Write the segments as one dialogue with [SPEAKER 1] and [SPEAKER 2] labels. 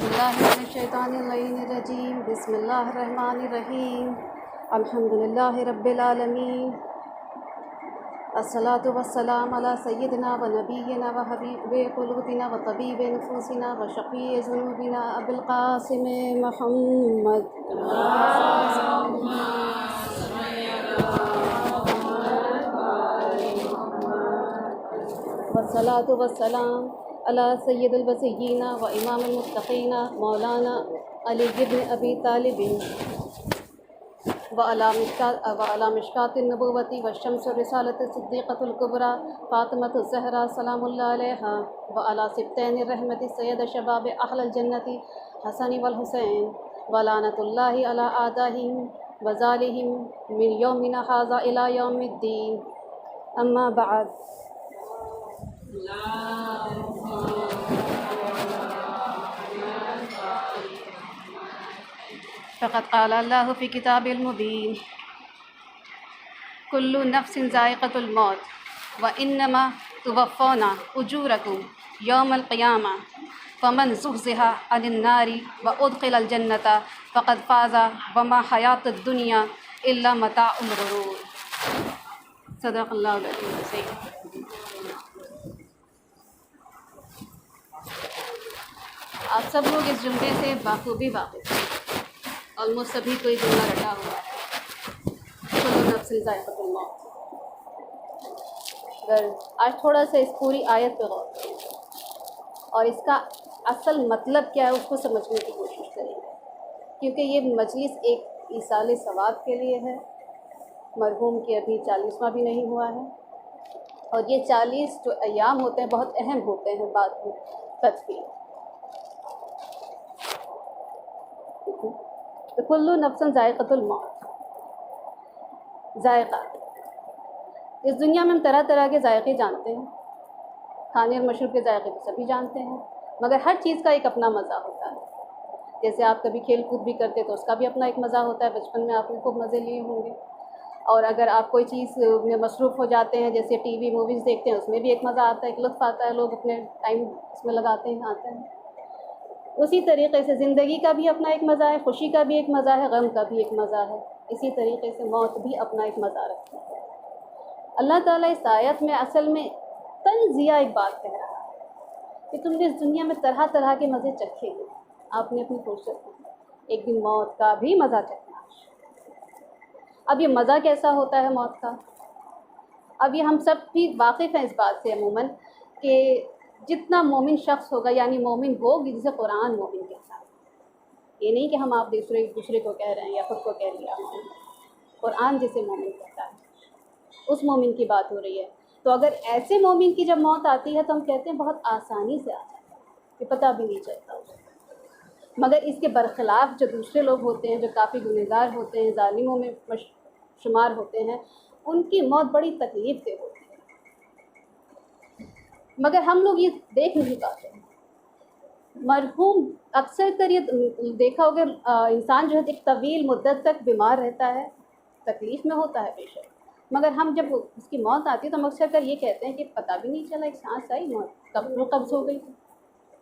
[SPEAKER 1] باللہ من الشیطان اللعین الرجیم بسم اللہ الرحمن الرحیم الحمد للہ رب العالمین الصلاة والسلام علی سیدنا و نبینا و حبیب قلوبنا و طبیب نفوسنا و شفیع ذنوبنا ابو القاسم محمد والصلاة والسلام علی سید الوصیین و امام المتقین مولانا علی بن ابی طالب وعلی مشکاة النبوۃ والشمس الرسالۃ الصدیقۃ الکبریٰ فاطمۃ الزہرا سلام اللہ علیہا وعلی سبطین الرحمۃ سید شباب اہل الجنۃ حسن والحسین ولعنۃ اللہ علی اعدائہم وظالہم من یومنا ھذا الی یوم الدین اما بعد فقد قال اللہ فی کتاب المبین کل نفس ذائقۃ الموت وانما توفون اجورکم یوم القیامہ فمن زحزح عن النار وادخل الجنۃ فقد فاز وما حیاۃ الدنیا الا متاع الغرور۔ صدق اللہ العظیم العظیم۔ آپ سب لوگ اس جملے سے بخوبی واقف ہیں، آلموسٹ سبھی کو یہ جملہ رٹا ہوا ہے، کل نفس ذائقۃ الموت۔ اگر آج تھوڑا سا اس پوری آیت پہ غور کریں اور اس کا اصل مطلب کیا ہے اس کو سمجھنے کی کوشش کریں گے، کیونکہ یہ مجلس ایک ایصال ثواب کے لیے ہے۔ مرحوم کے ابھی 40واں بھی نہیں ہوا ہے، اور یہ 40 جو ایام ہوتے ہیں بہت اہم ہوتے ہیں بعد میں تدفین۔ تو کل نفس ذائقۃ الموت، ذائقہ۔ اس دنیا میں ہم طرح طرح کے ذائقے جانتے ہیں، کھانے اور مشروب کے ذائقے تو سبھی جانتے ہیں، مگر ہر چیز کا ایک اپنا مزہ ہوتا ہے۔ جیسے آپ کبھی کھیل کود بھی کرتے تو اس کا بھی اپنا ایک مزہ ہوتا ہے، بچپن میں آپ نے خوب مزے لیے ہوں گے، اور اگر آپ کوئی چیز میں مصروف ہو جاتے ہیں جیسے ٹی وی موویز دیکھتے ہیں، اس میں بھی ایک مزہ آتا ہے، ایک لطف آتا ہے، لوگ اپنے ٹائم اس میں لگاتے ہیں، آتے ہیں۔ اسی طریقے سے زندگی کا بھی اپنا ایک مزہ ہے، خوشی کا بھی ایک مزہ ہے، غم کا بھی ایک مزہ ہے، اسی طریقے سے موت بھی اپنا ایک مزہ رکھتی ہے۔ اللہ تعالیٰ اس آیت میں اصل میں تنزیہ ایک بات کہہ رہا ہے کہ تم نے اس دنیا میں طرح طرح کے مزے چکھے ہیں، آپ نے اپنی فرصت میں ایک دن موت کا بھی مزہ چکھنا۔ اب یہ مزہ کیسا ہوتا ہے موت کا؟ اب یہ ہم سب بھی واقف ہیں اس بات سے عموماً کہ جتنا مومن شخص ہوگا، یعنی مومن ہوگی جسے قرآن مومن کہتا ہے، یہ نہیں کہ ہم آپ دوسرے کو کہہ رہے ہیں یا خود کو کہہ لیا، قرآن جسے مومن کہتا ہے اس مومن کی بات ہو رہی ہے۔ تو اگر ایسے مومن کی جب موت آتی ہے تو ہم کہتے ہیں بہت آسانی سے آ جاتی ہے کہ پتہ بھی نہیں چلتا اسے۔ مگر اس کے برخلاف جو دوسرے لوگ ہوتے ہیں جو کافی گنہگار ہوتے ہیں، ظالموں میں شمار ہوتے ہیں، ان کی موت بڑی تکلیف دہ ہوتی ہے، مگر ہم لوگ یہ دیکھ نہیں پاتے ہیں۔ مرحوم اکثر کر یہ دیکھا ہوگا، انسان جو ہے ایک طویل مدت تک بیمار رہتا ہے، تکلیف میں ہوتا ہے بے شک، مگر ہم جب اس کی موت آتی ہے تو ہم اکثر کر یہ کہتے ہیں کہ پتہ بھی نہیں چلا، ایک سانس آئی موت کب قبض ہو گئی،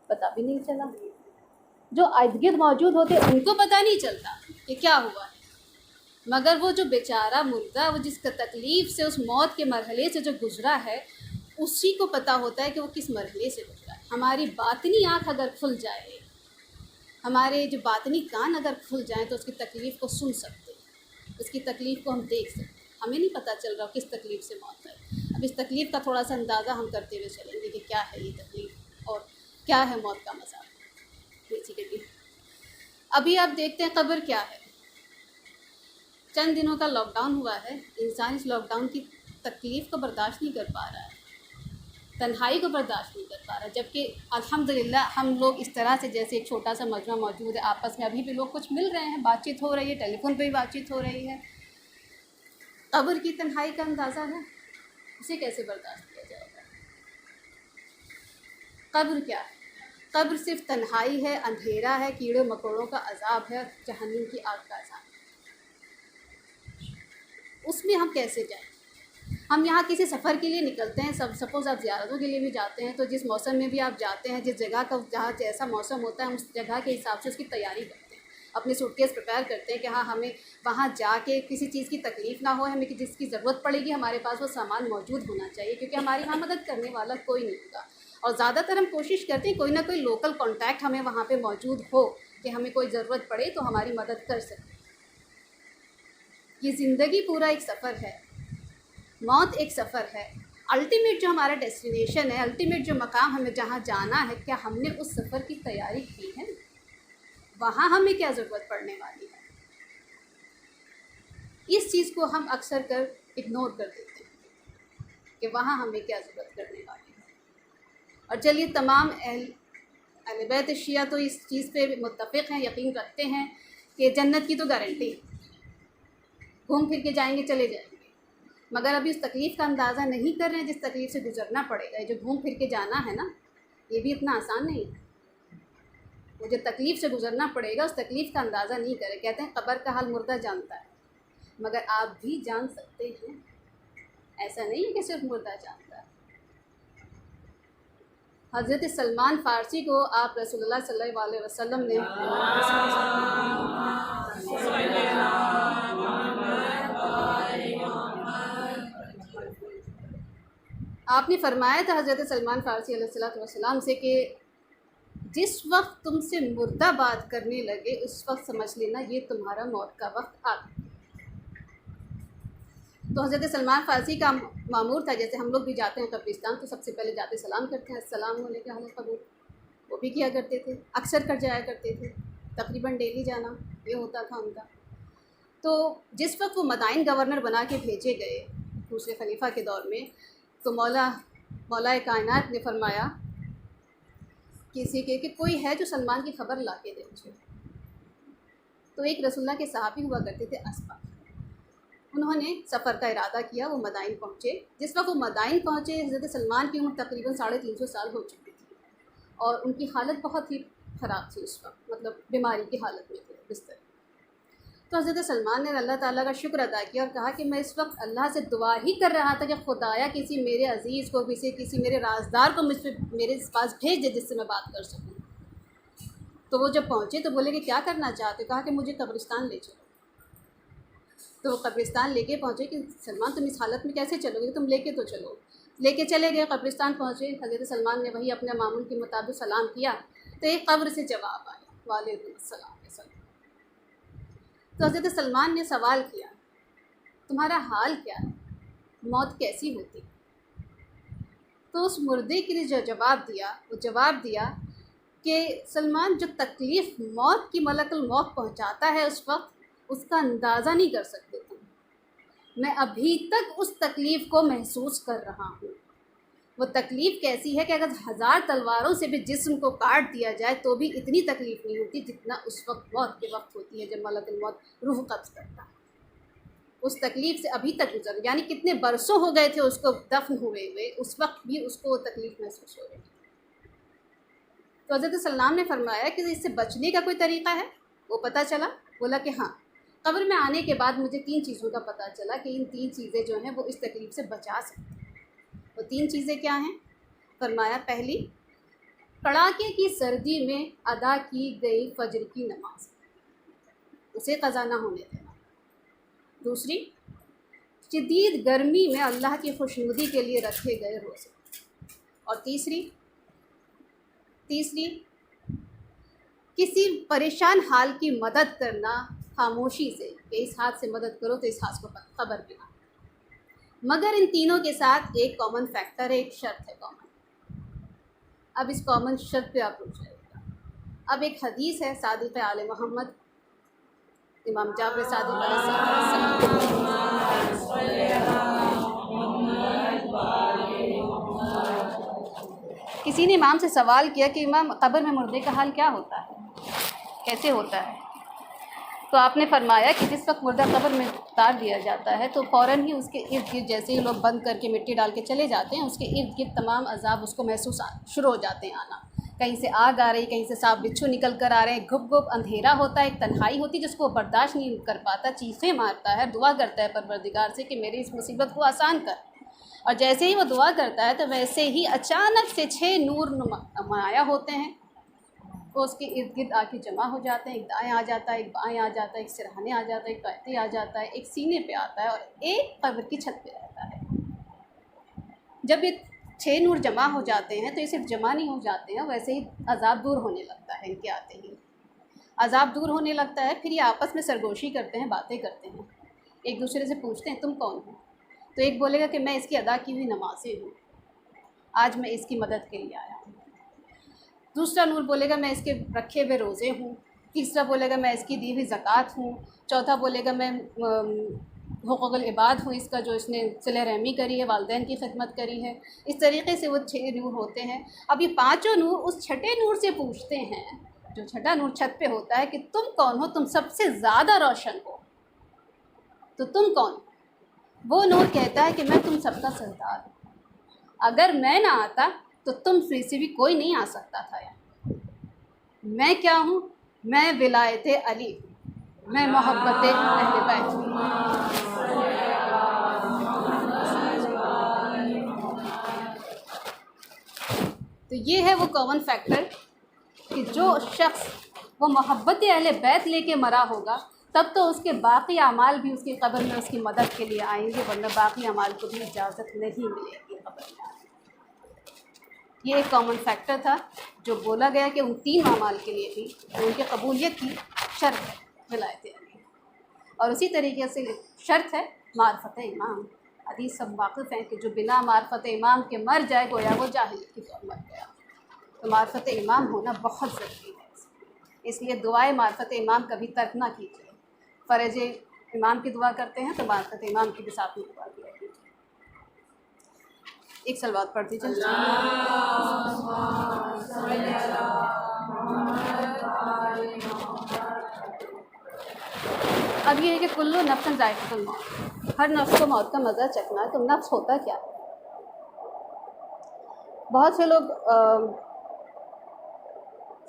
[SPEAKER 1] پتہ بھی نہیں چلا۔ جو ارد گرد موجود ہوتے ہیں ان کو پتہ نہیں چلتا کہ کیا ہوا ہے، مگر وہ جو بیچارہ مردہ، وہ جس کا تکلیف سے اس موت کے مرحلے سے جو گزرا ہے، اسی کو پتہ ہوتا ہے کہ وہ کس مرحلے سے گزرا ہے۔ ہماری باطنی آنکھ اگر کھل جائے، ہمارے جو باطنی کان اگر کھل جائیں تو اس کی تکلیف کو سن سکتے ہیں، اس کی تکلیف کو ہم دیکھ سکتے ہیں۔ ہمیں نہیں پتہ چل رہا کس تکلیف سے موت ہے۔ اب اس تکلیف کا تھوڑا سا اندازہ ہم کرتے ہوئے چلیں گے کہ کیا ہے یہ تکلیف اور کیا ہے موت کا مزہ۔ بیسیکلی ابھی آپ دیکھتے ہیں قبر کیا ہے۔ چند دنوں کا لاک ڈاؤن ہوا ہے، انسان اس لاک ڈاؤن کی تکلیف کو برداشت نہیں کر پا رہا ہے، تنہائی کو برداشت نہیں کر پا رہا، جبکہ الحمدللہ ہم لوگ اس طرح سے جیسے ایک چھوٹا سا مجمع موجود ہے، آپس میں ابھی بھی لوگ کچھ مل رہے ہیں، بات چیت ہو رہی ہے، ٹیلی فون پہ بھی بات چیت ہو رہی ہے۔ قبر کی تنہائی کا اندازہ ہے، اسے کیسے برداشت کیا جائے گا؟ قبر کیا ہے؟ قبر صرف تنہائی ہے، اندھیرا ہے، کیڑے مکوڑوں کا عذاب ہے، جہنم کی آگ کا عذاب ہے۔ اس میں ہم کیسے جائیں؟ ہم یہاں کسی سفر کے لیے نکلتے ہیں، سپوز آپ زیارتوں کے لیے بھی جاتے ہیں، تو جس موسم میں بھی آپ جاتے ہیں، جس جگہ کا جہاں جیسا موسم ہوتا ہے ہم اس جگہ کے حساب سے اس کی تیاری کرتے ہیں، اپنے سوٹ کیس پریپیئر کرتے ہیں کہ ہاں ہمیں وہاں جا کے کسی چیز کی تکلیف نہ ہو، ہمیں جس کی ضرورت پڑے گی ہمارے پاس وہ سامان موجود ہونا چاہیے، کیونکہ ہماری وہاں مدد کرنے والا کوئی نہیں ہوگا۔ اور زیادہ تر ہم کوشش کرتے ہیں کوئی نہ کوئی لوکل کانٹیکٹ ہمیں وہاں پہ موجود ہو کہ ہمیں کوئی ضرورت پڑے تو ہماری مدد کر سکے۔ یہ زندگی پورا ایک سفر ہے، موت ایک سفر ہے، الٹیمیٹ جو ہمارا ڈیسٹینیشن ہے، الٹیمیٹ جو مقام ہمیں جہاں جانا ہے، کیا ہم نے اس سفر کی تیاری کی ہے؟ وہاں ہمیں کیا ضرورت پڑنے والی ہے؟ اس چیز کو ہم اکثر کر اگنور کر دیتے ہیں کہ وہاں ہمیں کیا ضرورت کرنے والی ہے۔ اور چلیے تمام اہل بیت شیعہ تو اس چیز پہ متفق ہیں، یقین رکھتے ہیں کہ جنت کی تو گارنٹی ہے، گھوم پھر کے جائیں گے چلے جائیں گے، مگر ابھی اس تکلیف کا اندازہ نہیں کر رہے ہیں جس تکلیف سے گزرنا پڑے گا۔ جو گھوم پھر کے جانا ہے نا، یہ بھی اتنا آسان نہیں ہے، وہ جو تکلیف سے گزرنا پڑے گا اس تکلیف کا اندازہ نہیں کرے۔ کہتے ہیں قبر کا حال مردہ جانتا ہے، مگر آپ بھی جان سکتے ہیں، ایسا نہیں ہے کہ صرف مردہ جانتا ہے۔ حضرت سلمان فارسی کو آپ رسول اللہ صلی اللہ علیہ وسلم نے آپ نے فرمایا تھا حضرت سلمان فارسی علیہ السلام سے کہ جس وقت تم سے مردہ بات کرنے لگے اس وقت سمجھ لینا یہ تمہارا موت کا وقت آ گیا۔ تو حضرت سلمان فارسی کا معمور تھا، جیسے ہم لوگ بھی جاتے ہیں قبرستان تو سب سے پہلے جاتے سلام کرتے ہیں، السلام علیکم اہل قبور، وہ بھی کیا کرتے تھے، اکثر کر جایا کرتے تھے، تقریباً ڈیلی جانا یہ ہوتا تھا ان کا۔ تو جس وقت وہ مدائن گورنر بنا کے بھیجے گئے دوسرے خلیفہ کے دور میں، تو مولا کائنات نے فرمایا کسی کے کہ کوئی ہے جو سلمان کی خبر لا کے دے مجھے۔ تو ایک رسول اللہ کے صحابی ہوا کرتے تھے اسپا، انہوں نے سفر کا ارادہ کیا، وہ مدائن پہنچے۔ جس وقت وہ مدائن پہنچے حضرت سلمان کی عمر تقریباً 350 سال ہو چکی تھی اور ان کی حالت بہت ہی خراب تھی اس وقت، مطلب بیماری کی حالت میں تھے بستر۔ تو حضرت سلمان نے اللہ تعالیٰ کا شکر ادا کیا اور کہا کہ میں اس وقت اللہ سے دعا ہی کر رہا تھا کہ خدایا کسی میرے عزیز کو، کسی میرے رازدار کو میرے پاس بھیج دے جس سے میں بات کر سکوں۔ تو وہ جب پہنچے تو بولے کہ کیا کرنا چاہتے؟ کہا کہ مجھے قبرستان لے چلو۔ تو وہ قبرستان لے کے پہنچے کہ سلمان تم اس حالت میں کیسے چلو گے؟ تم لے کے تو چلو۔ لے کے چلے گئے، قبرستان پہنچے، حضرت سلمان نے وہی اپنے معمول کے مطابق سلام کیا تو ایک قبر سے جواب آیا، وعلیکم السلام وسلم۔ تو حضرت سلمان نے سوال کیا تمہارا حال کیا ہے، موت کیسی ہوتی؟ تو اس مردے کے لیے جو جواب دیا، وہ جواب دیا کہ سلمان جو تکلیف موت کی ملک الموت پہنچاتا ہے اس وقت اس کا اندازہ نہیں کر سکتے تم، میں ابھی تک اس تکلیف کو محسوس کر رہا ہوں۔ وہ تکلیف کیسی ہے کہ اگر 1000 تلواروں سے بھی جسم کو کاٹ دیا جائے تو بھی اتنی تکلیف نہیں ہوتی جتنا اس وقت موت کے وقت ہوتی ہے جب ملک الموت روح قبض کرتا ہے۔ اس تکلیف سے ابھی تک گزر، یعنی کتنے برسوں ہو گئے تھے اس کو دفن ہوئے اس وقت بھی اس کو وہ تکلیف محسوس ہو رہی ہے۔ تو حضرت سلمان نے فرمایا کہ اس سے بچنے کا کوئی طریقہ ہے؟ وہ پتہ چلا، بولا کہ ہاں، قبر میں آنے کے بعد مجھے 3 چیزوں کا پتہ چلا کہ ان 3 چیزیں جو ہیں وہ اس تکلیف سے بچا سکتی ہیں۔ وہ 3 چیزیں کیا ہیں؟ فرمایا پہلی، کڑاکے کی سردی میں ادا کی گئی فجر کی نماز، اسے قضا نہ ہونے دینا۔ دوسری، شدید گرمی میں اللہ کی خوشنودی کے لیے رکھے گئے روزے۔ اور تیسری کسی پریشان حال کی مدد کرنا خاموشی سے، کہ اس ہاتھ سے مدد کرو تو اس ہاتھ کو خبر بھی نہ۔ مگر ان تینوں کے ساتھ ایک کامن فیکٹر ہے، ایک شرط ہے کامن۔ اب اس کامن شرط پہ آپ رک جائے گا۔ اب ایک حدیث ہے صادق آل محمد امام جعفر صادق علیہ السلام، کسی نے امام سے سوال کیا کہ امام قبر میں مردے کا حال کیا ہوتا ہے، کیسے ہوتا ہے؟ تو آپ نے فرمایا کہ جس وقت مردہ قبر میں اتار دیا جاتا ہے تو فوراً ہی اس کے ارد گرد، جیسے ہی لوگ بند کر کے مٹی ڈال کے چلے جاتے ہیں، اس کے ارد گرد تمام عذاب اس کو محسوس شروع ہو جاتے ہیں آنا۔ کہیں سے آگ آ رہی، کہیں سے سانپ بچھو نکل کر آ رہے ہیں، گھپ گھپ اندھیرا ہوتا ہے، ایک تنہائی ہوتی ہے جس کو وہ برداشت نہیں کر پاتا، چیخیں مارتا ہے، دعا کرتا ہے پروردگار سے کہ میری اس مصیبت کو آسان کر۔ اور جیسے ہی وہ دعا کرتا ہے تو ویسے ہی اچانک سے 6 نور نمایاں ہوتے ہیں، وہ اس کے ارد گرد آ کے جمع ہو جاتے ہیں. ایک دائیں آ جاتا ہے، ایک بائیں آ جاتا ہے، ایک سرہانے آ جاتا ہے، ایک قحطی آ جاتا ہے، ایک سینے پہ آتا ہے اور ایک قبر کی چھت پہ رہتا ہے. جب یہ 6 نور جمع ہو جاتے ہیں تو یہ صرف جمع نہیں ہو جاتے ہیں، ویسے ہی عذاب دور ہونے لگتا ہے. ان کے آتے ہی عذاب دور ہونے لگتا ہے. پھر یہ آپس میں سرگوشی کرتے ہیں، باتیں کرتے ہیں، ایک دوسرے سے پوچھتے ہیں تم کون ہو؟ تو ایک بولے گا کہ میں اس کی ادا کی ہوئی نمازیں ہوں، آج میں اس کی مدد کے لیے آیا ہوں. دوسرا نور بولے گا میں اس کے رکھے ہوئے روزے ہوں. تیسرا بولے گا میں اس کی دی ہوئی زکوٰۃ ہوں. چوتھا بولے گا میں حقوق العباد ہوں، اس کا جو اس نے صلہ رحمی کری ہے، والدین کی خدمت کری ہے. اس طریقے سے وہ 6 نور ہوتے ہیں. اب یہ پانچوں نور اس چھٹے نور سے پوچھتے ہیں، جو چھٹا نور چھت پہ ہوتا ہے، کہ تم کون ہو؟ تم سب سے زیادہ روشن ہو، تو تم کون؟ وہ نور کہتا ہے کہ میں تم سب کا سردار ہوں. اگر میں نہ آتا تو تم میں سے بھی کوئی نہیں آ سکتا تھا. میں کیا ہوں؟ میں ولایت علی ہوں، میں محبت اہل بیت ہوں. تو یہ ہے وہ کامن فیکٹر کہ جو شخص وہ محبت اہل بیت لے کے مرا ہوگا تب تو اس کے باقی اعمال بھی اس کی قبر میں اس کی مدد کے لیے آئیں گے، ورنہ باقی اعمال کو بھی اجازت نہیں ملے گی قبر میں آنے کی. یہ ایک کامن فیکٹر تھا جو بولا گیا کہ ان 3 اعمال کے لیے بھی ان کی قبولیت کی شرط ہے ولایت علی. اور اسی طریقے سے شرط ہے معرفت امام. حدیث سب واقف ہیں کہ جو بنا معرفت امام کے مر جائے گویا وہ جاہلیت کی طور مر گیا. تو معرفت امام ہونا بہت ضروری ہے. اس لیے دعائے معرفت امام کبھی ترک نہ کیجیے. فرض امام کی دعا کرتے ہیں تو معرفت امام کی بھی ساتھ میں دعا کیا کیجیے. ایک صلوات پڑھ دیجیے. اب یہ ہے کہ کلو نفس ذائقۃ الموت، ہر نفس کو موت کا مزہ چکھنا ہے. تو نفس ہوتا کیا ہے؟ بہت سے لوگ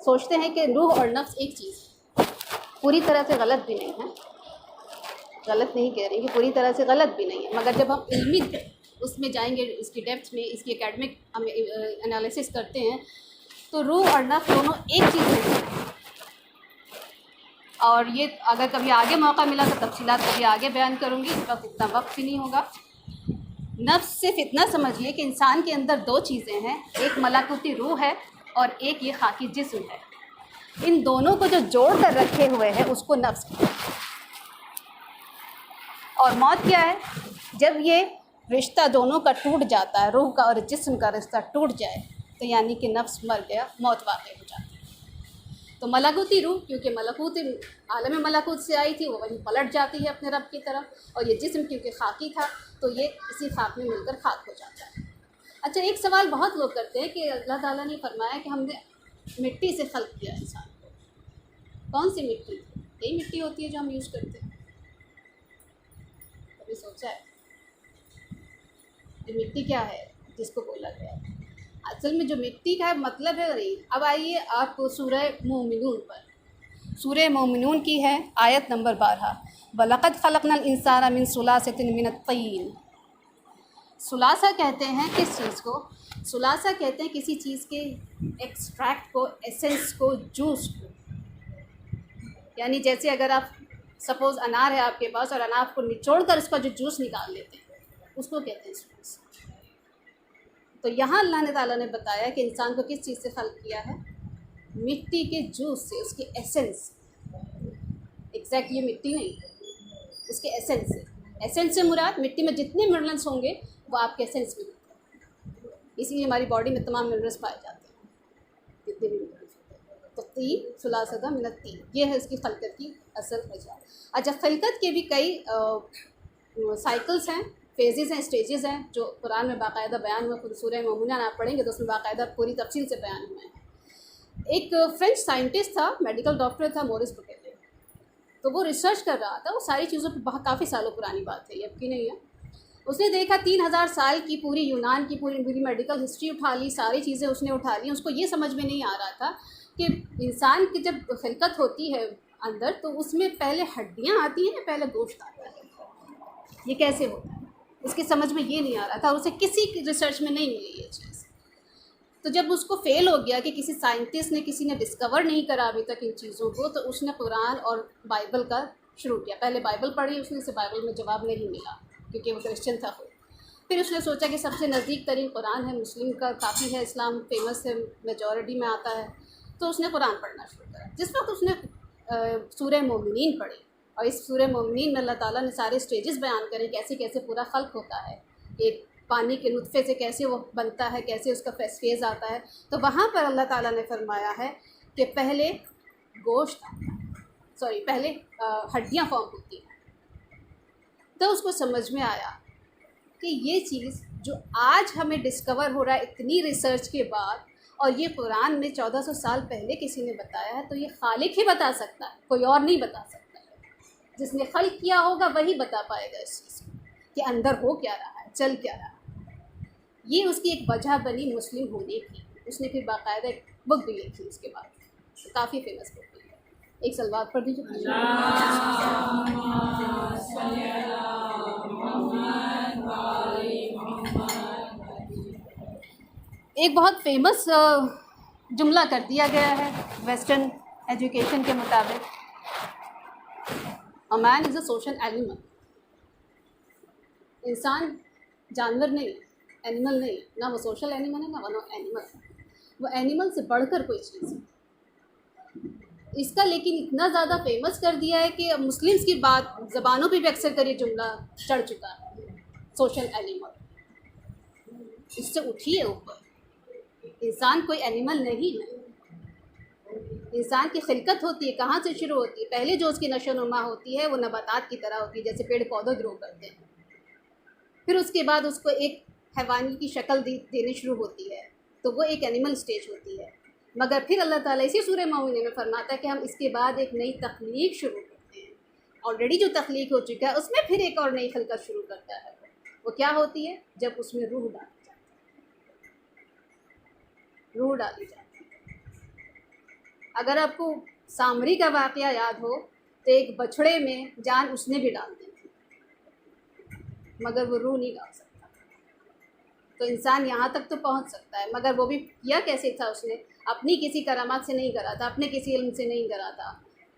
[SPEAKER 1] سوچتے ہیں کہ روح اور نفس ایک چیز ہے. پوری طرح سے غلط بھی نہیں ہے، غلط نہیں کہہ رہی کہ پوری طرح سے غلط بھی نہیں ہے، مگر جب ہم علمی اس میں جائیں گے، اس کی ڈیپتھ میں، اس کی اکیڈمک ہم انالیسس کرتے ہیں تو روح اور نفس دونوں ایک چیز نہیں ہے. اور یہ اگر کبھی آگے موقع ملا تو تفصیلات کبھی آگے بیان کروں گی، اس وقت اتنا وقت بھی نہیں ہوگا. نفس صرف اتنا سمجھیے کہ انسان کے اندر 2 چیزیں ہیں، ایک ملکوتی روح ہے اور ایک یہ خاکی جسم ہے. ان دونوں کو جو جوڑ کر رکھے ہوئے ہیں اس کو نفس کہتے ہیں. اور موت کیا ہے؟ جب یہ رشتہ دونوں کا ٹوٹ جاتا ہے، روح کا اور جسم کا رشتہ ٹوٹ جائے تو یعنی کہ نفس مر گیا، موت واقع ہو جاتی ہے. تو ملکوتی روح کیونکہ ملکوت عالم ملکوت سے آئی تھی، وہ وہیں پلٹ جاتی ہے اپنے رب کی طرف، اور یہ جسم کیونکہ خاکی تھا تو یہ اسی خاک میں مل کر خاک ہو جاتا ہے. اچھا، ایک سوال بہت لوگ کرتے ہیں کہ اللہ تعالیٰ نے فرمایا کہ ہم نے مٹی سے خلق کیا انسان کو. کون سی مٹی؟ یہی مٹی ہوتی ہے جو ہم یوز کرتے ہیں. کبھی سوچا ہے یہ مٹی کیا ہے جس کو بولا گیا ہے؟ اصل میں جو مٹی کا ہے مطلب ہے نہیں. اب آئیے آپ کو سورہ مومنون پر، سورہ مومنون کی ہے آیت نمبر 12. وَلَقَدْ خَلَقْنَا الْإِنسَانَ مِنْ سُلَاسَةٍ مِنَ الطِّينِ. سلاسہ کہتے ہیں کس چیز کو؟ سلاسہ کہتے ہیں کسی چیز کے ایکسٹریکٹ کو، ایسنس کو، جوس کو. یعنی جیسے اگر آپ سپوز انار ہے آپ کے پاس اور انار کو نچوڑ کر اس کا جو جوس نکال لیتے ہیں اس کو کہتے ہیں سلاسہ. تو یہاں اللہ تعالیٰ نے بتایا کہ انسان کو کس چیز سے خلق کیا ہے؟ مٹی کے جوس سے، اس کے ایسنس. ایگزیکٹ یہ مٹی نہیں، اس کے ایسنس سے. ایسنس سے مراد مٹی میں جتنے منرلس ہوں گے وہ آپ کے ایسنس میں ہوتے ہیں. اسی لیے ہماری باڈی میں تمام منرلس پائے جاتے ہیں جتنے بھی منرلس ہوتے ہیں. تو تین ثلاثہ من الطین، یہ ہے اس کی خلقت کی اصل وجہ. اچھا، خلقت کے بھی کئی سائیکلس ہیں، فیزز ہیں، اسٹیجز ہیں جو قرآن میں باقاعدہ بیان ہوئے. خود سورہ مومنون آپ پڑھیں گے تو اس میں باقاعدہ پوری تفصیل سے بیان ہوئے ہیں. ایک فرینچ سائنٹسٹ تھا، میڈیکل ڈاکٹر تھا، مورس بکیلے. تو وہ ریسرچ کر رہا تھا، وہ ساری چیزوں پہ کافی سالوں پرانی بات ہے، یہ اب کی نہیں ہے. اس نے دیکھا 3000 سال کی پوری یونان کی پوری میڈیکل ہسٹری اٹھا لی، ساری چیزیں اس نے اٹھا لی. اس کو یہ سمجھ میں نہیں آ رہا تھا کہ انسان کی جب خلقت ہوتی ہے اندر تو اس میں پہلے ہڈیاں آتی ہیں یا پہلے گوشت آتا ہے؟ یہ کیسے ہوتا ہے؟ اس کی سمجھ میں یہ نہیں آ رہا تھا، اسے کسی کی ریسرچ میں نہیں ملی یہ چیز. تو جب اس کو فیل ہو گیا کہ کسی سائنٹسٹ نے کسی نے ڈسکور نہیں کرا ابھی تک ان چیزوں کو، تو اس نے قرآن اور بائبل کا شروع کیا. پہلے بائبل پڑھی اس نے، اسے بائبل میں جواب نہیں ملا کیونکہ وہ کرسچن تھا خود. پھر اس نے سوچا کہ سب سے نزدیک ترین قرآن ہے، مسلم کا کافی ہے، اسلام فیمس ہے، میجورٹی میں آتا ہے. تو اس نے قرآن پڑھنا شروع کرا. جس وقت اس نے سورہ مومنین پڑھی، اور اس سورہ مومنین میں اللہ تعالیٰ نے سارے سٹیجز بیان کرے کیسے کیسے پورا خلق ہوتا ہے، ایک پانی کے نطفے سے کیسے وہ بنتا ہے، کیسے اس کا فیز آتا ہے. تو وہاں پر اللہ تعالیٰ نے فرمایا ہے کہ پہلے گوشت پہلے ہڈیاں فارم ہوتی ہیں. تو اس کو سمجھ میں آیا کہ یہ چیز جو آج ہمیں ڈسکور ہو رہا ہے اتنی ریسرچ کے بعد، اور یہ قرآن میں 1400 سال پہلے کسی نے بتایا ہے، تو یہ خالق ہی بتا سکتا ہے، کوئی اور نہیں بتا سکتا ہے. جس نے خلق کیا ہوگا وہی بتا پائے گا اس چیز کو کہ اندر ہو کیا رہا ہے، چل کیا رہا ہے. یہ اس کی ایک وجہ بنی مسلم ہونے کی. اس نے پھر باقاعدہ ایک بک بھی لکھی اس کے بعد، کافی فیمس بک بھی ہے. ایک سلوات پڑھ دیجیے. ایک بہت فیمس جملہ کر دیا گیا ہے ویسٹرن ایجوکیشن کے مطابق، A man is a social animal. انسان جانور نہیں، اینیمل نہیں، نہ وہ سوشل اینیمل ہے نہ وہ اینیمل ہے. وہ اینیمل سے بڑھ کر کوئی چیز ہے. اس کا لیکن اتنا زیادہ فیمس کر دیا ہے کہ مسلمس کی بات زبانوں پہ بھی اکثر کر یہ جملہ چڑھ چکا ہے، سوشل اینیمل. اس سے اٹھیے اوپر. انسان کوئی اینیمل نہیں ہے. انسان کی خلقت ہوتی ہے کہاں سے شروع ہوتی ہے؟ پہلے جو اس کی نشو و نما ہوتی ہے وہ نباتات کی طرح ہوتی ہے، جیسے پیڑ پودے گرو کرتے ہیں. پھر اس کے بعد اس کو ایک حیوانی کی شکل دینے شروع ہوتی ہے، تو وہ ایک اینیمل سٹیج ہوتی ہے. مگر پھر اللہ تعالیٰ اسی سورہ مومنین میں فرماتا ہے کہ ہم اس کے بعد ایک نئی تخلیق شروع کرتے ہیں. آلریڈی جو تخلیق ہو چکا ہے اس میں پھر ایک اور نئی خلقت شروع کرتا ہے. وہ کیا ہوتی ہے؟ جب اس میں روح ڈالی جاتی ہے. روح ڈالی جاتی ہے. اگر آپ کو سامری کا واقعہ یاد ہو تو ایک بچھڑے میں جان اس نے بھی ڈال دی تھی، مگر وہ روح نہیں ڈال سکتا. تو انسان یہاں تک تو پہنچ سکتا ہے، مگر وہ بھی کیا کیسے تھا؟ اس نے اپنی کسی کرامات سے نہیں کرا تھا، اپنے کسی علم سے نہیں کرا تھا.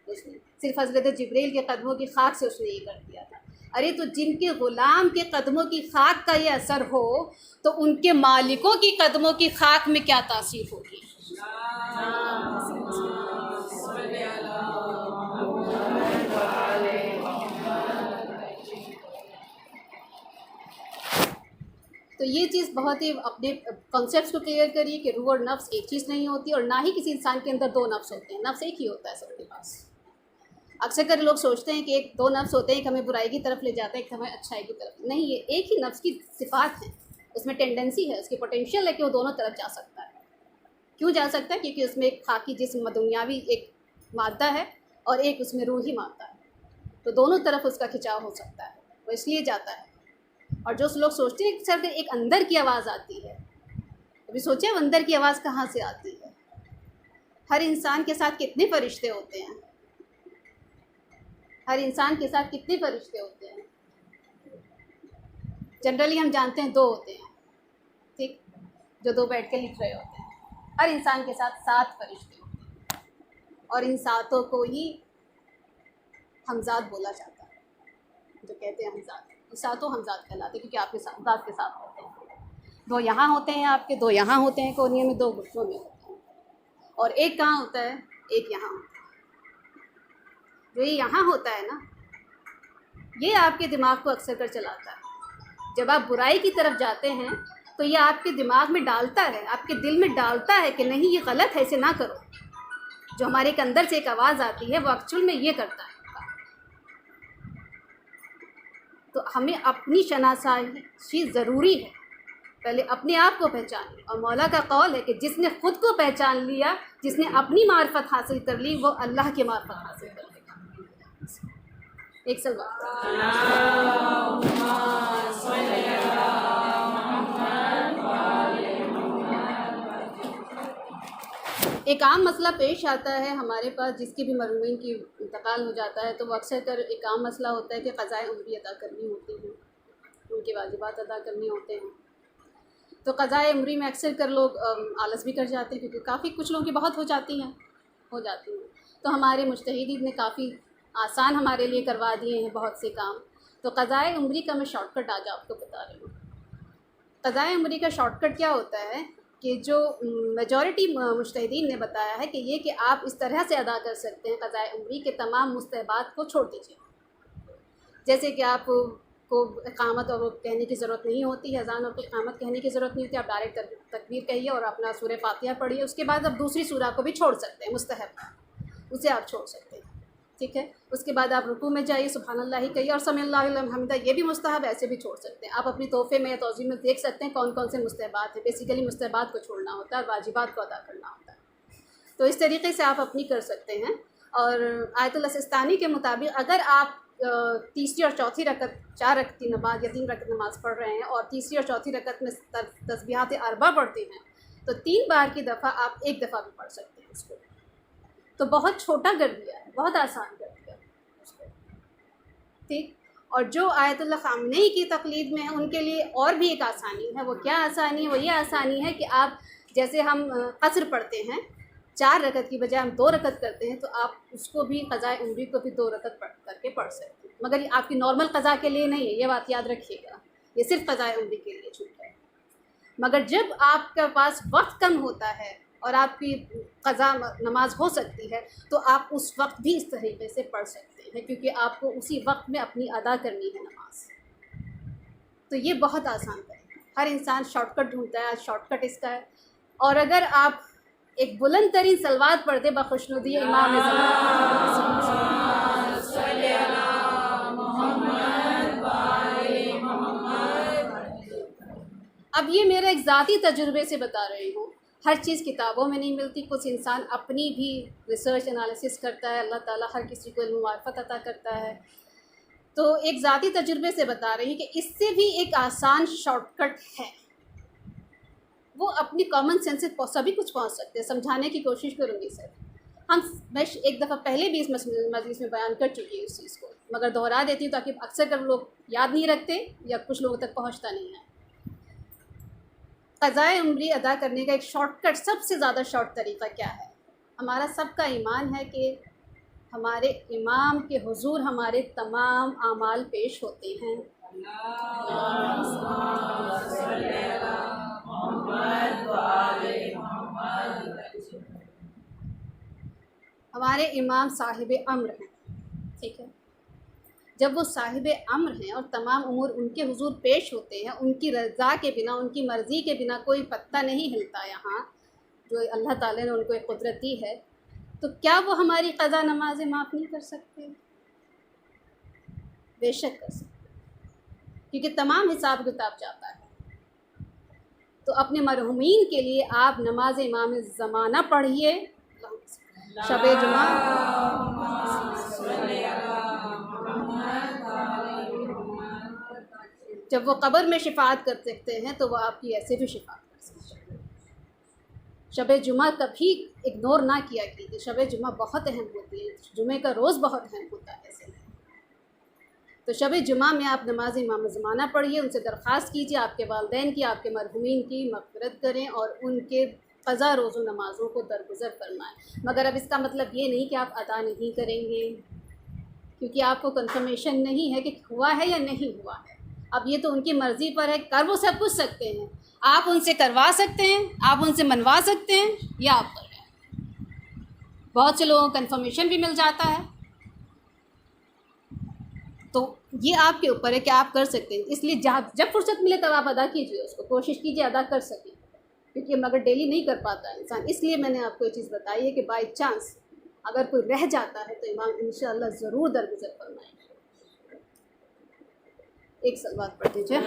[SPEAKER 1] اس نے صرف حضرت جبریل کے قدموں کی خاک سے اس نے یہ کر دیا تھا. ارے تو جن کے غلام کے قدموں کی خاک کا یہ اثر ہو تو ان کے مالکوں کی قدموں کی خاک میں کیا تاثیر ہوگی؟ تو یہ چیز بہت ہی اپنے کانسیپٹس کو کلیئر کریے کہ روح اور نفس ایک چیز نہیں ہوتی، اور نہ ہی کسی انسان کے اندر دو نفس ہوتے ہیں. نفس ایک ہی ہوتا ہے سب کے پاس. اکثر کر لوگ سوچتے ہیں کہ ایک دو نفس ہوتے ہیں، ایک ہمیں برائی کی طرف لے جاتا ہے، ایک ہمیں اچھائی کی طرف. نہیں، یہ ایک ہی نفس کی صفات ہیں. اس میں ٹینڈنسی ہے، اس کی پوٹینشیل ہے کہ وہ دونوں طرف جا سکتا ہے. کیوں جا سکتا ہے؟ کیونکہ اس میں ایک خاکی جسم دنیاوی ایک مادہ ہے اور ایک اس میں روحی مادہ ہے. تو دونوں طرف اس کا کھنچاؤ ہو سکتا ہے، وہ اس لیے جاتا ہے. اور جو لوگ سوچتے ہیں کہ سر ایک اندر کی آواز آتی ہے، ابھی سوچیں وہ اندر کی آواز کہاں سے آتی ہے؟ ہر انسان کے ساتھ کتنے فرشتے ہوتے ہیں؟ ہر انسان کے ساتھ کتنے فرشتے ہوتے ہیں؟ جنرلی ہم جانتے ہیں دو ہوتے ہیں، ٹھیک، جو دو بیٹھ کے لکھ رہے ہوتے ہیں. ہر انسان کے ساتھ 7 فرشتے ہوتے ہیں، اور ان 7 کو ہی حمزات بولا جاتا ہے. جو کہتے ہیں حمزات، 7 حمزات کہلاتے ہیں کیونکہ آپ کے ساتھ ذات کے ساتھ ہوتے ہیں. 2 یہاں ہوتے ہیں آپ کے، 2 یہاں ہوتے ہیں کونیے میں، 2 گھٹنوں میں ہوتے ہیں، اور ایک کہاں ہوتا ہے؟ ایک یہاں ہوتا ہے. جو یہ یہاں ہوتا ہے نا، یہ آپ کے دماغ کو اکثر کر چلاتا ہے. جب آپ برائی کی طرف جاتے ہیں تو یہ آپ کے دماغ میں ڈالتا ہے، آپ کے دل میں ڈالتا ہے کہ نہیں یہ غلط ہے، اسے نہ کرو. جو ہمارے ایک اندر سے ایک آواز آتی ہے وہ ایکچوئل میں یہ کرتا ہے. تو ہمیں اپنی شناسائی ضروری ہے. پہلے اپنے آپ کو پہچانیں، اور مولا کا قول ہے کہ جس نے خود کو پہچان لیا، جس نے اپنی معرفت حاصل کر لی، وہ اللہ کی معرفت حاصل کر لے گا. ایک سلوات. ایک عام مسئلہ پیش آتا ہے ہمارے پاس، جس کی بھی مرحومین کی انتقال ہو جاتا ہے، تو وہ اکثر کر ایک عام مسئلہ ہوتا ہے کہ قضائے عمری ادا کرنی ہوتی ہے. کے واجبات ادا کرنے ہوتے ہیں. تو قضائے عمری میں اکثر کر لوگ آلس بھی کر جاتے ہیں، کیونکہ کافی کچھ لوگوں کی بہت ہو جاتی ہیں. تو ہمارے مجتہدین نے کافی آسان ہمارے لیے کروا دیے ہیں بہت سے کام. تو قضائے عمری کا میں شارٹ کٹ آج آپ کو بتا رہی ہوں. قضائے عمری کا شارٹ کٹ کیا ہوتا ہے کہ جو میجورٹی مجتہدین نے بتایا ہے کہ یہ کہ آپ اس طرح سے ادا کر سکتے ہیں قضائے عمری کے تمام مستحبات کو چھوڑ دیجیے. جیسے کہ آپ کو اقامت اور کہنے کی ضرورت نہیں ہوتی ہے، اذان اور اقامت کہنے کی ضرورت نہیں ہوتی، آپ ڈائریکٹ تکبیر کہیے اور اپنا سورہ فاتحہ پڑھیے. اس کے بعد آپ دوسری سورہ کو بھی چھوڑ سکتے ہیں، مستحب اسے آپ چھوڑ سکتے ہیں. ٹھیک ہے. اس کے بعد آپ رکوع میں جائیے، سبحان اللہ ہی کہیے اور سمی اللہ لمن حمدہ، یہ بھی مستحب ایسے بھی چھوڑ سکتے ہیں. آپ اپنی تحفے میں یا توضیع میں دیکھ سکتے ہیں کون کون سے مستحبات ہیں. بیسیکلی مستحبات کو چھوڑنا ہوتا ہے اور واجبات کو ادا کرنا ہوتا ہے. تو اس طریقے سے آپ اپنی کر سکتے ہیں. اور آیت السستانی کے مطابق اگر آپ تیسری اور چوتھی رکعت 4 رکعت کی نماز یا 3 رکعت نماز پڑھ رہے ہیں اور تیسری اور چوتھی رکعت میں تسبیحات اربع پڑھتے ہیں تو 3 بار کی دفعہ آپ 1 دفعہ بھی پڑھ سکتے ہیں اس کو. تو بہت چھوٹا کر دیا ہے، بہت آسان کر دیا اس کو. ٹھیک. اور جو آیت اللہ خامنئی کی تقلید میں ہیں ان کے لیے اور بھی ایک آسانی ہے. وہ کیا آسانی ہے؟ وہ یہ آسانی ہے کہ آپ جیسے ہم قصر پڑھتے ہیں 4 رکعت کی بجائے ہم 2 رکعت کرتے ہیں، تو آپ اس کو بھی قضائے عمری کو بھی 2 رکعت پڑھ کر کے پڑھ سکتے ہیں. مگر یہ آپ کی نارمل قضا کے لیے نہیں ہے، یہ بات یاد رکھیے گا. یہ صرف قضائے عمری کے لیے چھوٹ ہے. مگر جب آپ کے پاس وقت کم ہوتا ہے اور آپ کی قضا نماز ہو سکتی ہے تو آپ اس وقت بھی اس طریقے سے پڑھ سکتے ہیں، کیونکہ آپ کو اسی وقت میں اپنی ادا کرنی ہے نماز. تو یہ بہت آسان ہے. ہر انسان شارٹ کٹ ڈھونڈتا ہے، آج شارٹ کٹ اس کا ہے. اور اگر آپ ایک بلند ترین صلوات پڑھ دے بخشنودی امام اب یہ میرا ایک ذاتی تجربے سے بتا رہی ہوں. ہر چیز کتابوں میں نہیں ملتی، کچھ انسان اپنی بھی ریسرچ انالیسس کرتا ہے. اللہ تعالیٰ ہر کسی کو علم و معرفت عطا کرتا ہے. تو ایک ذاتی تجربے سے بتا رہی ہوں کہ اس سے بھی ایک آسان شارٹ کٹ ہے. وہ اپنی کامن سینس سے سبھی کچھ پہنچ سکتے ہیں. سمجھانے کی کوشش کروں گی سر. میں ایک دفعہ پہلے بھی اس مجلس میں بیان کر چکی ہوں اس چیز کو، مگر دہرا دیتی ہوں تاکہ اکثر کر لوگ یاد نہیں رکھتے یا کچھ لوگوں تک پہنچتا نہیں ہے. قضائے عمری ادا کرنے کا ایک شارٹ کٹ، سب سے زیادہ شارٹ طریقہ کیا ہے؟ ہمارا سب کا ایمان ہے کہ ہمارے امام کے حضور ہمارے تمام اعمال پیش ہوتے ہیں. ہمارے امام صاحب امر ہیں. ٹھیک ہے. جب وہ صاحب امر ہیں اور تمام امور ان کے حضور پیش ہوتے ہیں، ان کی رضا کے بنا، ان کی مرضی کے بنا کوئی پتہ نہیں ہلتا یہاں، جو اللہ تعالیٰ نے ان کو ایک قدرت دی ہے، تو کیا وہ ہماری قضا نمازیں معاف نہیں کر سکتے؟ بے شک کر سکتے، کیونکہ تمام حساب کتاب جاتا ہے. تو اپنے مرحومین کے لیے آپ نماز امام زمانہ پڑھیے. شب جمعہ جب وہ قبر میں شفاعت کر سکتے ہیں تو وہ آپ کی ایسے بھی شفاعت کر سکتے ہیں. شب جمعہ کبھی اگنور نہ کیا کیجیے. شب جمعہ بہت اہم ہوتی ہے، جمعے کا روز بہت اہم ہوتا ہے. ایسے تو شب جمعہ میں آپ نماز امام زمانہ پڑھیے، ان سے درخواست کیجیے آپ کے والدین کی، آپ کے مرحومین کی مغفرت کریں اور ان کے قضا روز و نمازوں کو درگزر فرمائیں. مگر اب اس کا مطلب یہ نہیں کہ آپ ادا نہیں کریں گے، کیونکہ آپ کو کنفرمیشن نہیں ہے کہ ہوا ہے یا نہیں ہوا ہے. اب یہ تو ان کی مرضی پر ہے. کر وہ سب کچھ سکتے ہیں، آپ ان سے کروا سکتے ہیں، آپ ان سے منوا سکتے ہیں، یا آپ پر ہے. بہت سے لوگوں کو کنفرمیشن بھی مل جاتا ہے. تو یہ آپ کے اوپر ہے کہ آپ کر سکتے ہیں. اس لیے جب فرصت ملے تب آپ ادا کیجیے، اس کو کوشش کیجیے ادا کر سکیں، کیونکہ مگر ڈیلی نہیں کر پاتا ہے انسان. اس لیے میں نے آپ کو یہ چیز بتائی ہے کہ بائی چانس اگر کوئی رہ جاتا ہے تو امام انشاءاللہ ضرور درگزر فرمائیں گے. ایک صلوات پڑھ دیجیے.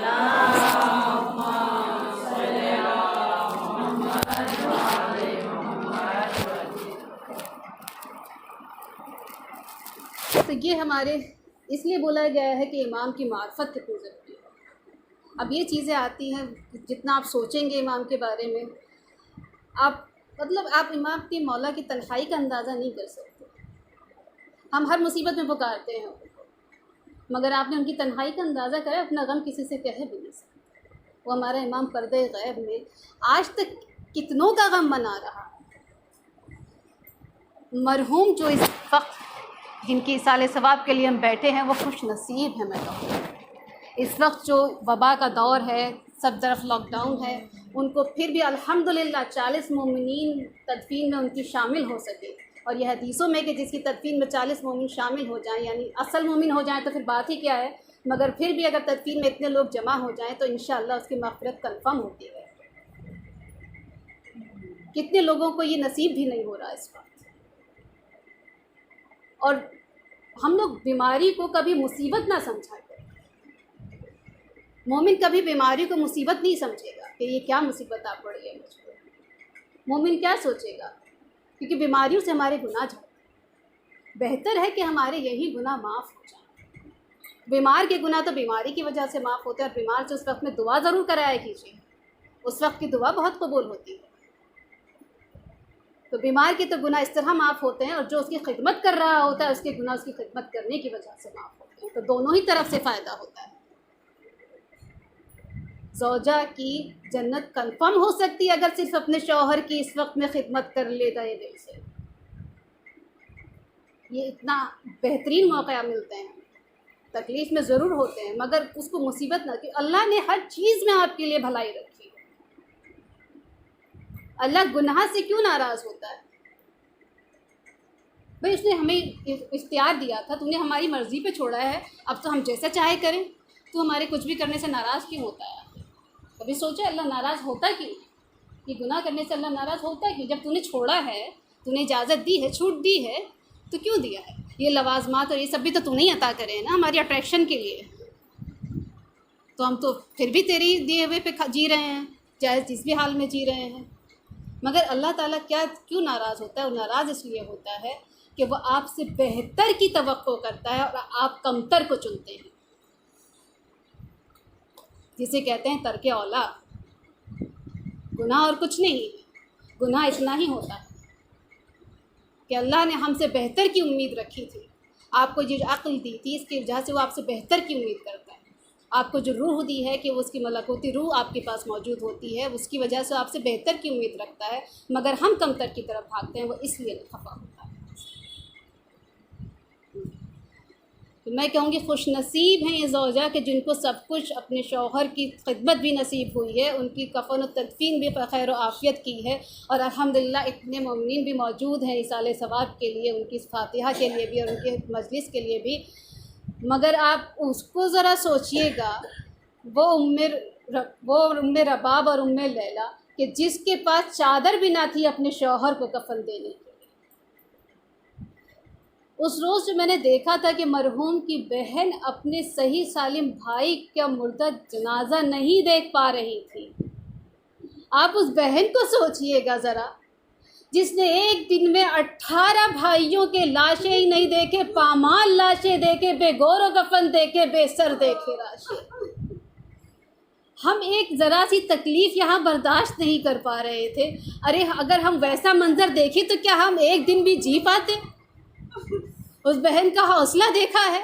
[SPEAKER 1] تو یہ ہمارے اس لیے بولا گیا ہے کہ امام کی معرفت کتنی ضروری ہے. اب یہ چیزیں آتی ہیں، جتنا آپ سوچیں گے امام کے بارے میں، آپ امام کی مولا کی تنہائی کا اندازہ نہیں کر سکتے. ہم ہر مصیبت میں پکارتے ہیں، مگر آپ نے ان کی تنہائی کا اندازہ کرا، اپنا غم کسی سے کہہ بھی نہیں سکتے۔ وہ ہمارا امام پردہ غیب میں آج تک کتنوں کا غم منا رہا۔ مرحوم جو اس وقت جن کی ایصال ثواب کے لیے ہم بیٹھے ہیں وہ خوش نصیب ہیں۔ میں کہوں اس وقت جو وبا کا دور ہے، سب طرف لاک ڈاؤن ہے، ان کو پھر بھی الحمدللہ 40 مومنین تدفین میں ان کی شامل ہو سکے۔ اور یہ حدیثوں میں کہ جس کی تدفین میں 40 مومن شامل ہو جائیں، یعنی اصل مومن ہو جائیں تو پھر بات ہی کیا ہے، مگر پھر بھی اگر تدفین میں اتنے لوگ جمع ہو جائیں تو انشاءاللہ اس کی مغفرت کنفرم ہوتی ہے۔ کتنے لوگوں کو یہ نصیب بھی نہیں ہو رہا اس وقت۔ اور ہم لوگ بیماری کو کبھی مصیبت نہ سمجھا کریں۔ مومن کبھی بیماری کو مصیبت نہیں سمجھے گا کہ یہ کیا مصیبت آ پڑی ہے مجھ کو۔ مومن کیا سوچے گا؟ کیونکہ بیماریوں سے ہمارے گناہ جاتے ہیں، بہتر ہے کہ ہمارے یہی گناہ معاف ہو جائیں۔ بیمار کے گناہ تو بیماری کی وجہ سے معاف ہوتے ہیں، اور بیمار سے اس وقت میں دعا ضرور کرایا کیجیے، اس وقت کی دعا بہت قبول ہوتی ہے۔ تو بیمار کے تو گناہ اس طرح معاف ہوتے ہیں، اور جو اس کی خدمت کر رہا ہوتا ہے اس کے گناہ اس کی خدمت کرنے کی وجہ سے معاف ہوتے ہیں۔ تو دونوں ہی طرف سے فائدہ ہوتا ہے۔ زوجہ کی جنت کنفرم ہو سکتی ہے اگر صرف اپنے شوہر کی اس وقت میں خدمت کر لے گا یہ دل سے۔ یہ اتنا بہترین موقع ملتے ہیں، تکلیف میں ضرور ہوتے ہیں مگر اس کو مصیبت نہ کہ اللہ نے ہر چیز میں آپ کے لیے بھلائی رکھی ہے۔ اللہ گناہ سے کیوں ناراض ہوتا ہے؟ بھئی اس نے ہمیں اختیار دیا تھا، تو نے ہماری مرضی پہ چھوڑا ہے، اب تو ہم جیسا چاہے کریں، تو ہمارے کچھ بھی کرنے سے ناراض کیوں ہوتا ہے؟ کبھی سوچا اللہ ناراض ہوتا کیوں؟ یہ گناہ کرنے سے اللہ ناراض ہوتا کیوں؟ جب تو نے چھوڑا ہے، تو نے اجازت دی ہے، چھوٹ دی ہے، تو کیوں دیا ہے؟ یہ لوازمات اور یہ سب بھی تو نہیں عطا کرے ہیں نا ہماری اٹریکشن کے لیے، تو ہم تو پھر بھی تیری دیے ہوئے پہ جی رہے ہیں، چاہے جس بھی حال میں جی رہے ہیں۔ مگر اللہ تعالیٰ کیوں ناراض ہوتا ہے؟ وہ ناراض اس لیے ہوتا ہے کہ وہ آپ سے بہتر کی توقع کرتا ہے اور آپ کمتر کو چنتے ہیں، جسے کہتے ہیں ترک اولا۔ گناہ اور کچھ نہیں ہے، گناہ اتنا ہی ہوتا ہے کہ اللہ نے ہم سے بہتر کی امید رکھی تھی، آپ کو جو عقل دی تھی اس کی وجہ سے وہ آپ سے بہتر کی امید کرتا ہے، آپ کو جو روح دی ہے کہ وہ اس کی ملکوتی روح آپ کے پاس موجود ہوتی ہے، اس کی وجہ سے آپ سے بہتر کی امید رکھتا ہے، مگر ہم کمتر کی طرف بھاگتے ہیں، وہ اس لیے خفا ہوتا ہے۔ تو میں کہوں گی خوش نصیب ہیں یہ زوجہ کہ جن کو سب کچھ اپنے شوہر کی خدمت بھی نصیب ہوئی ہے، ان کی کفن و تدفین بھی خیر و عافیت کی ہے، اور الحمدللہ اتنے مومنین بھی موجود ہیں ایصال ثواب کے لیے، ان کی فاتحہ کے لیے بھی اور ان کے مجلس کے لیے بھی۔ مگر آپ اس کو ذرا سوچئے گا، وہ ام رباب اور ام لیلہ کہ جس کے پاس چادر بھی نہ تھی اپنے شوہر کو کفن دینے کی۔ اس روز جو میں نے دیکھا تھا کہ مرحوم کی بہن اپنے صحیح سالم بھائی کا مردہ جنازہ نہیں دیکھ پا رہی تھی، آپ اس بہن کو سوچئے گا ذرا، جس نے ایک دن میں 18 بھائیوں کے لاشیں ہی نہیں دیکھے، پامال لاشیں دیکھے، بے گور و کفن دیکھے، بے سر دیکھے لاشیں۔ ہم ایک ذرا سی تکلیف یہاں برداشت نہیں کر پا رہے تھے، ارے اگر ہم ویسا منظر دیکھیں تو کیا ہم ایک دن بھی جی پاتے؟ اس بہن کا حوصلہ دیکھا ہے؟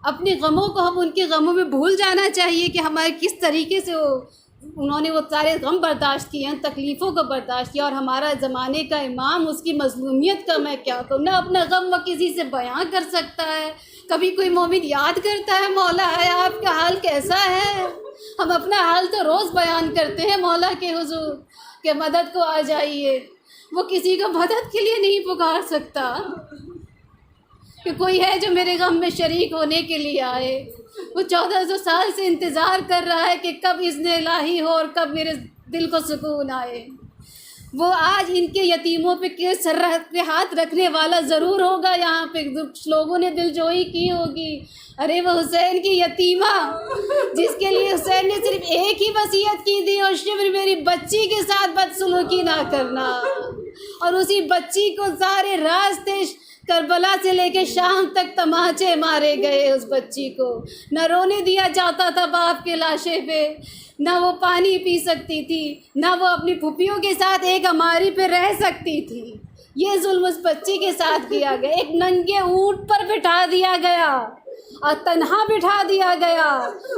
[SPEAKER 1] اپنے غموں کو ہم ان کے غموں میں بھول جانا چاہیے کہ ہمارے کس طریقے سے انہوں نے وہ سارے غم برداشت کیے ہیں، تکلیفوں کو برداشت کیا، اور ہمارا زمانے کا امام اس کی مظلومیت کا میں کیا کہوں، نہ اپنا غم وہ کسی سے بیان کر سکتا ہے۔ کبھی کوئی مومن یاد کرتا ہے مولا ہے آپ کا حال کیسا ہے؟ ہم اپنا حال تو روز بیان کرتے ہیں مولا کے حضور کہ مدد کو آ جائیے، وہ کسی کو مدد کے لیے نہیں پکار سکتا کہ کوئی ہے جو میرے غم میں شریک ہونے کے لیے آئے۔ وہ 1400 سال سے انتظار کر رہا ہے کہ کب اذن الہی ہو اور کب میرے دل کو سکون آئے۔ وہ آج ان کے یتیموں پہ سر پہ ہاتھ رکھنے والا ضرور ہوگا، یہاں پہ لوگوں نے دلجوئی کی ہوگی، ارے وہ حسین کی یتیمہ جس کے لیے حسین نے صرف ایک ہی وصیت کی تھی، اور شبر میری بچی کے ساتھ بدسلوکی نہ کرنا، اور اسی بچی کو سارے راستے کربلا سے لے کے شام تک تماچے مارے گئے، اس بچی کو نہ رونے دیا جاتا تھا باپ کے لاشے پہ، نہ وہ پانی پی سکتی تھی، نہ وہ اپنی پھوپھیوں کے ساتھ ایک ہماری پہ رہ سکتی تھی، یہ ظلم اس بچی کے ساتھ کیا گیا، ایک ننگے اونٹ پر بٹھا دیا گیا اور تنہا بٹھا دیا گیا،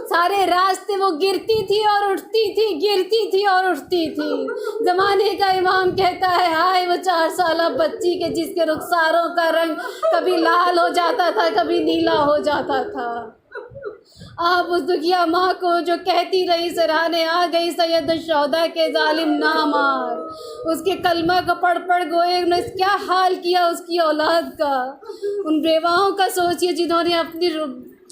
[SPEAKER 1] سارے راستے وہ گرتی تھی اور اٹھتی تھی، گرتی تھی اور اٹھتی تھی۔ زمانے کا امام کہتا ہے ہائے وہ 4 سالہ بچی کے جس کے رخساروں کا رنگ کبھی لال ہو جاتا تھا کبھی نیلا ہو جاتا تھا۔ آپ اس دکھیا ماں کو جو کہتی رہی سراہنے آ گئی سید الشہداء کے ظالم نہ مار، اس کے کلمہ کو پڑھ پڑھ گوئے انہوں نے کیا حال کیا اس کی اولاد کا۔ ان بیواؤں کا سوچیے جنہوں نے اپنی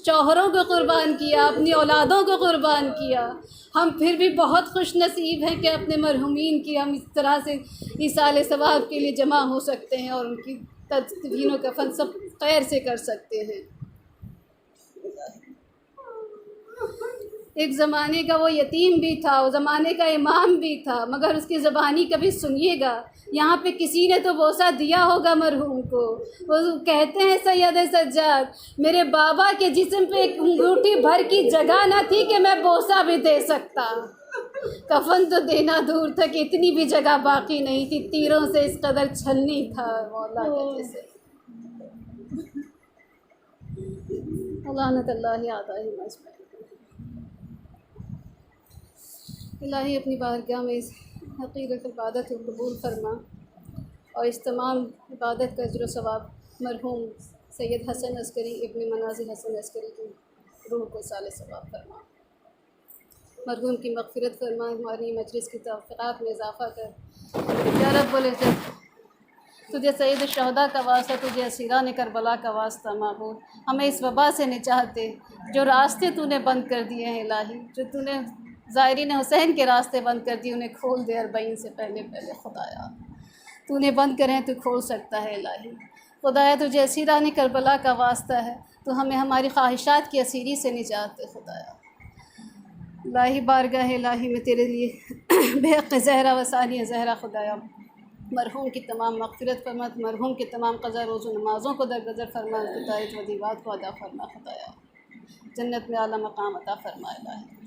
[SPEAKER 1] شوہروں کو قربان کیا، اپنی اولادوں کو قربان کیا۔ ہم پھر بھی بہت خوش نصیب ہیں کہ اپنے مرحومین کی ہم اس طرح سے ایصال ثواب کے لیے جمع ہو سکتے ہیں اور ان کی تدفین و کفن سب خیر سے کر سکتے ہیں۔ ایک زمانے کا وہ یتیم بھی تھا، وہ زمانے کا امام بھی تھا، مگر اس کی زبانی کبھی سنیے گا، یہاں پہ کسی نے تو بوسہ دیا ہوگا مرحوم کو۔ وہ کہتے ہیں سید سجاد میرے بابا کے جسم پہ ایک انگوٹھی بھر کی جگہ نہ تھی کہ میں بوسہ بھی دے سکتا، کفن تو دینا دور تھا کہ اتنی بھی جگہ باقی نہیں تھی، تیروں سے اس قدر چھلنی تھا مولا کا جیسے۔ لعنت اللہ علیہم اجمعین۔ الہی اپنی بارگاہ میں اس حقیقت عبادت کو قبول فرما اور اس تمام عبادت کا اجر و ثواب مرحوم سید حسن عسکری ابن منازل حسن عسکری کی روح کو صالح ثواب فرما، مرحوم کی مغفرت فرما، ہماری مجلس کی توفیقات میں اضافہ کر۔ یا رب العزت تجھے سید الشہداء کا واسطہ، تجھے اسیران کربلا کا واسطہ معبود، ہمیں اس وبا سے نجات دے، جو راستے تو نے بند کر دیے ہیں الہی، جو تو نے زائرین حسین کے راستے بند کر دیے انہیں کھول دے 40 سے پہلے خدایا، تو نے بند کریں تو کھول سکتا ہے الہی۔ خدایا تجھے اسیران کربلا کا واسطہ ہے، تو ہمیں ہماری خواہشات کی اسیری سے نجات دے خدایا۔ الہی بارگاہ الہی میں تیرے لیے بے حق زہرا و ثانیہ زہرا خدایا، مرحوم کی تمام مغفرت فرما، مرحوم کی تمام قضا روز و نمازوں کو درگزر فرما، قطاعت و دیوات کو ادا فرما خدایا، جنت میں اعلیٰ مقام عطا فرما الہی۔